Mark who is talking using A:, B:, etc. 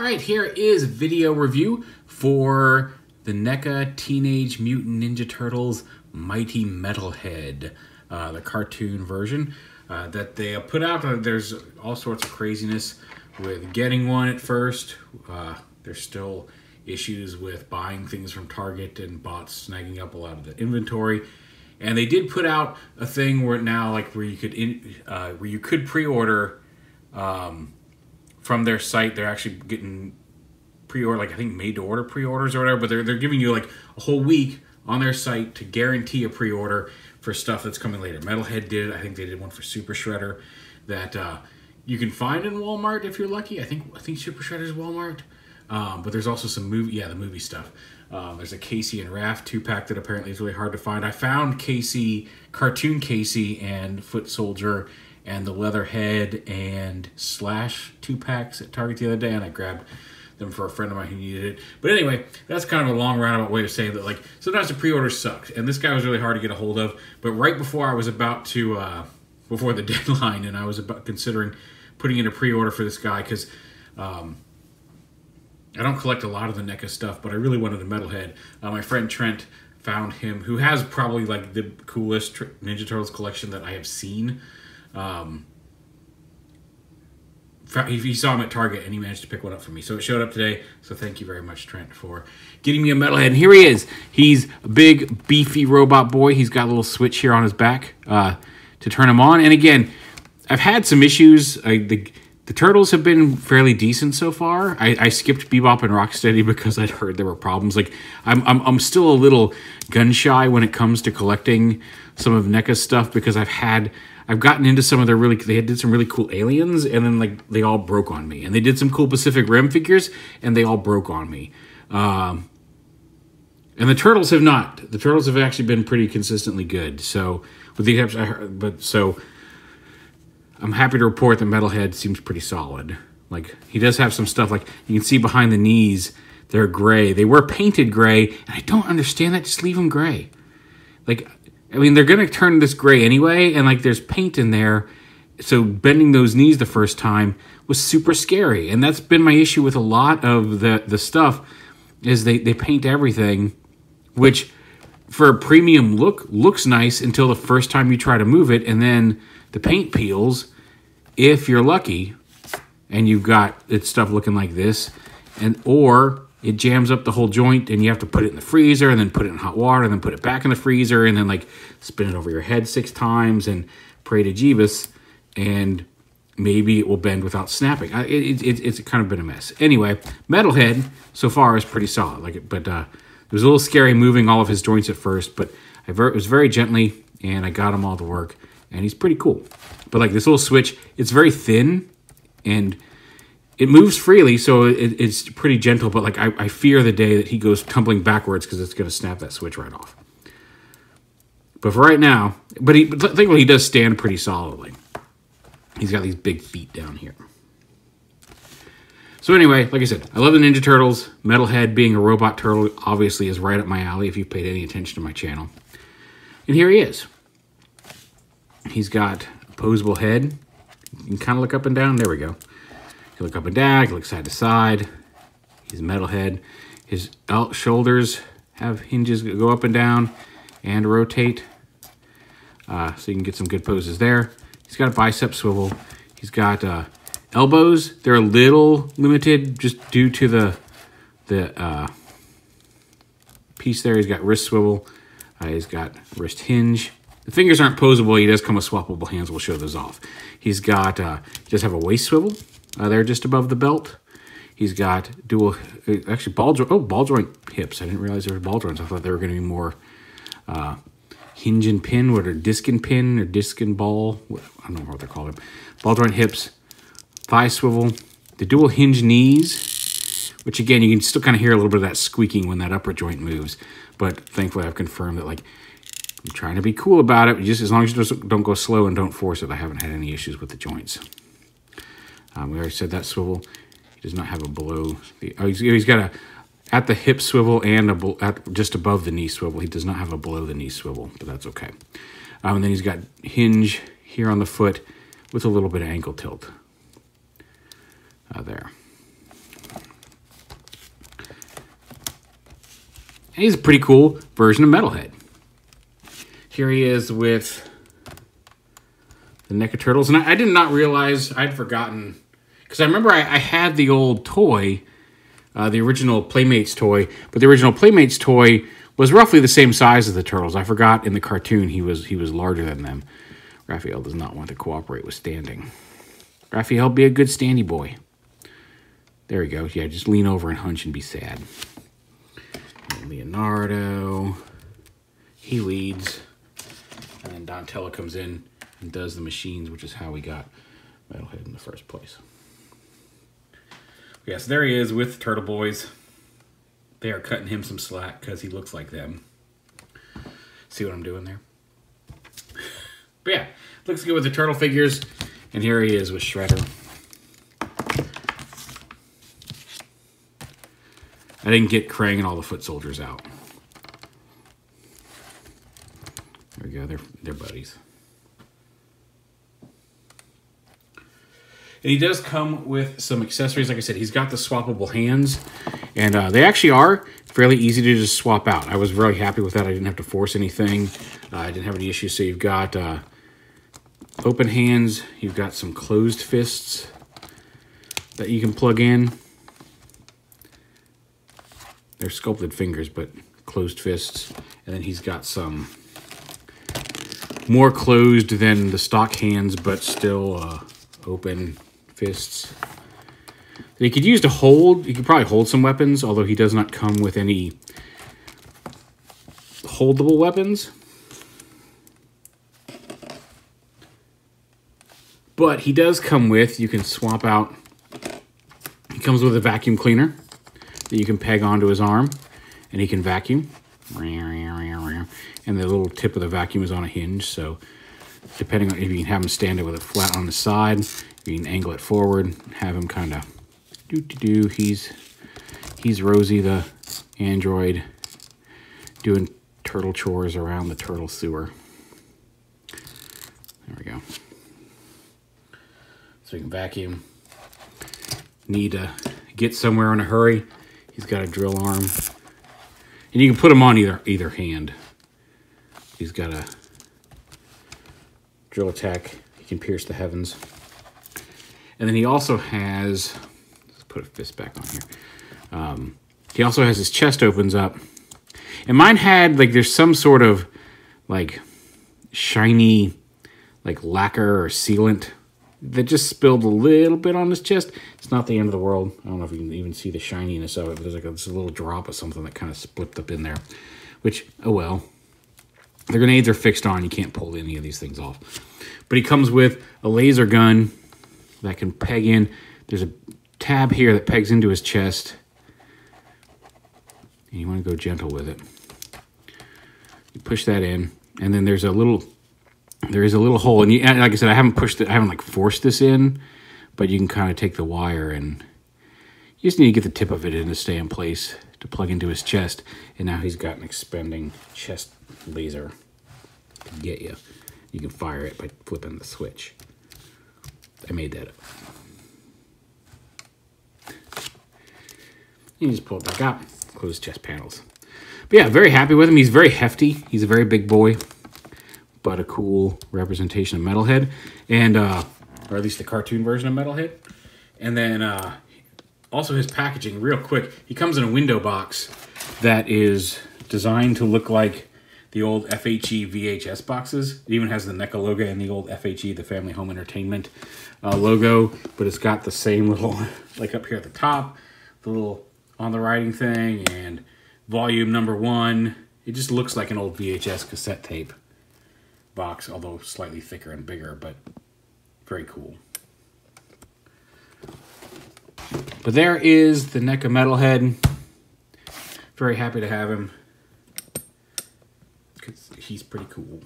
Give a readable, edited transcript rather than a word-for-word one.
A: right, here is video review for the NECA Teenage Mutant Ninja Turtles Mighty Metalhead, the cartoon version that they put out. There's all sorts of craziness with getting one at first. There's still issues with buying things from Target and bots snagging up a lot of the inventory. And they did put out a thing where now, like, where you could pre-order from their site. They're actually getting pre-order, like I think made-to-order pre-orders or whatever. But they're giving you like a whole week on their site to guarantee a pre-order for stuff that's coming later. Metalhead did. I think they did one for Super Shredder that you can find in Walmart if you're lucky. I think Super Shredder's Walmart. But there's also some the movie stuff. There's a Casey and Raph 2-pack that apparently is really hard to find. I found Casey, Cartoon Casey and Foot Soldier and the Leatherhead and Slash 2-packs at Target the other day, and I grabbed them for a friend of mine who needed it. But anyway, that's kind of a long roundabout way of saying that, like, sometimes the pre-order sucks, and this guy was really hard to get a hold of. But right before I was about to, before the deadline, and I was considering putting in a pre-order for this guy, because I don't collect a lot of the NECA stuff, but I really wanted a Metalhead. My friend Trent found him, who has probably like the coolest Ninja Turtles collection that I have seen. He saw him at Target and he managed to pick one up for me. So it showed up today. So thank you very much, Trent, for getting me a Metalhead. And here he is. He's a big, beefy robot boy. He's got a little switch here on his back to turn him on. And again, I've had some issues. The Turtles have been fairly decent so far. I skipped Bebop and Rocksteady because I'd heard there were problems. Like I'm still a little gun shy when it comes to collecting some of NECA's stuff because I've gotten into some of their they did some really cool aliens, and then like they all broke on me. And they did some cool Pacific Rim figures, and they all broke on me. And the Turtles have not. The Turtles have actually been pretty consistently good. So with the exception, I'm happy to report that Metalhead seems pretty solid. Like, he does have some stuff, like, you can see behind the knees, they're gray. They were painted gray, and I don't understand that. Just leave them gray. Like, I mean, they're going to turn this gray anyway, and, like, there's paint in there. So bending those knees the first time was super scary. And that's been my issue with a lot of the stuff, is they paint everything, which, for a premium look, looks nice until the first time you try to move it, and then the paint peels, if you're lucky, and you've got stuff looking like this, or it jams up the whole joint, and you have to put it in the freezer, and then put it in hot water, and then put it back in the freezer, and then like spin it over your head 6 times, and pray to Jeebus, and maybe it will bend without snapping. It's kind of been a mess. Anyway, Metalhead so far is pretty solid. But it was a little scary moving all of his joints at first, but it was very gently, and I got him all to work. And he's pretty cool. But like this little switch, it's very thin and it moves freely, so it's pretty gentle. But like I fear the day that he goes tumbling backwards because it's going to snap that switch right off. But for right now, thankfully he does stand pretty solidly. He's got these big feet down here. So anyway, like I said, I love the Ninja Turtles. Metalhead being a robot turtle obviously is right up my alley if you've paid any attention to my channel. And here he is. He's got a posable head. You can kind of look up and down. There we go. You can look up and down. You can look side to side. He's a Metalhead. His shoulders have hinges that go up and down and rotate. So you can get some good poses there. He's got a bicep swivel. He's got elbows. They're a little limited just due to the piece there. He's got wrist swivel. He's got wrist hinge. The fingers aren't posable. He does come with swappable hands. We'll show those off. He's got, he does have a waist swivel there just above the belt. He's got dual, actually ball joint hips. I didn't realize there were ball joints. I thought they were going to be more hinge and pin, disc and pin, or disc and ball. I don't know what they're called. Ball joint hips, thigh swivel, the dual hinge knees, which again, you can still kind of hear a little bit of that squeaking when that upper joint moves. But thankfully, I've confirmed that, like, I'm trying to be cool about it. Just as long as you don't go slow and don't force it, I haven't had any issues with the joints. We already said that swivel. He does not have a below. He's got a at the hip swivel and just above the knee swivel. He does not have a below the knee swivel, but that's okay. And then he's got hinge here on the foot with a little bit of ankle tilt there. And he's a pretty cool version of Metalhead. Here he is with the NECA Turtles. And I did not realize, I'd forgotten, because I remember I had the old toy, the original Playmates toy, but the original Playmates toy was roughly the same size as the Turtles. I forgot in the cartoon he was larger than them. Raphael does not want to cooperate with standing. Raphael, be a good standy boy. There he goes. Yeah, just lean over and hunch and be sad. And Leonardo, he leads. And then Donatello comes in and does the machines, which is how we got Metalhead in the first place. Yeah, so there he is with Turtle Boys. They are cutting him some slack because he looks like them. See what I'm doing there? But yeah, looks good with the turtle figures. And here he is with Shredder. I didn't get Krang and all the foot soldiers out. There we go, they're buddies. And he does come with some accessories. Like I said, he's got the swappable hands. And they actually are fairly easy to just swap out. I was really happy with that. I didn't have to force anything. I didn't have any issues. So you've got open hands. You've got some closed fists that you can plug in. They're sculpted fingers, but closed fists. And then he's got some more closed than the stock hands, but still open fists. He could use to hold. He could probably hold some weapons, although he does not come with any holdable weapons. But he does come with, you can swap out, he comes with a vacuum cleaner that you can peg onto his arm, and he can vacuum. And the little tip of the vacuum is on a hinge, so depending on if you can have him stand it with it flat on the side, you can angle it forward, have him kind of do. He's Rosie the android doing turtle chores around the turtle sewer. There we go. So we can vacuum. Need to get somewhere in a hurry. He's got a drill arm. And you can put him on either hand. He's got a drill attack. He can pierce the heavens. And then he also has, let's put a fist back on here. He also has his chest opens up. And mine had, like, there's some sort of, like, shiny, like, lacquer or sealant that just spilled a little bit on his chest. It's not the end of the world. I don't know if you can even see the shininess of it, but there's like this little drop of something that kind of split up in there. Which, oh well. The grenades are fixed on. You can't pull any of these things off. But he comes with a laser gun that can peg in. There's a tab here that pegs into his chest. And you want to go gentle with it. You push that in. And then there's a little... There is a little hole, and like I said, I haven't pushed it, I haven't like forced this in, but you can kind of take the wire and you just need to get the tip of it in to stay in place to plug into his chest. And now he's got an expanding chest laser to get you. You can fire it by flipping the switch. I made that up. You just pull it back out, close chest panels. But yeah, very happy with him. He's very hefty. He's a very big boy, but a cool representation of Metalhead, and or at least the cartoon version of Metalhead. And then also his packaging, real quick, he comes in a window box that is designed to look like the old FHE VHS boxes. It even has the NECA logo and the old FHE, the Family Home Entertainment logo, but it's got the same little, like up here at the top, the little on the writing thing, and volume number 1. It just looks like an old VHS cassette tape box, although slightly thicker and bigger, but very cool. But there is the NECA Metalhead. Very happy to have him because he's pretty cool.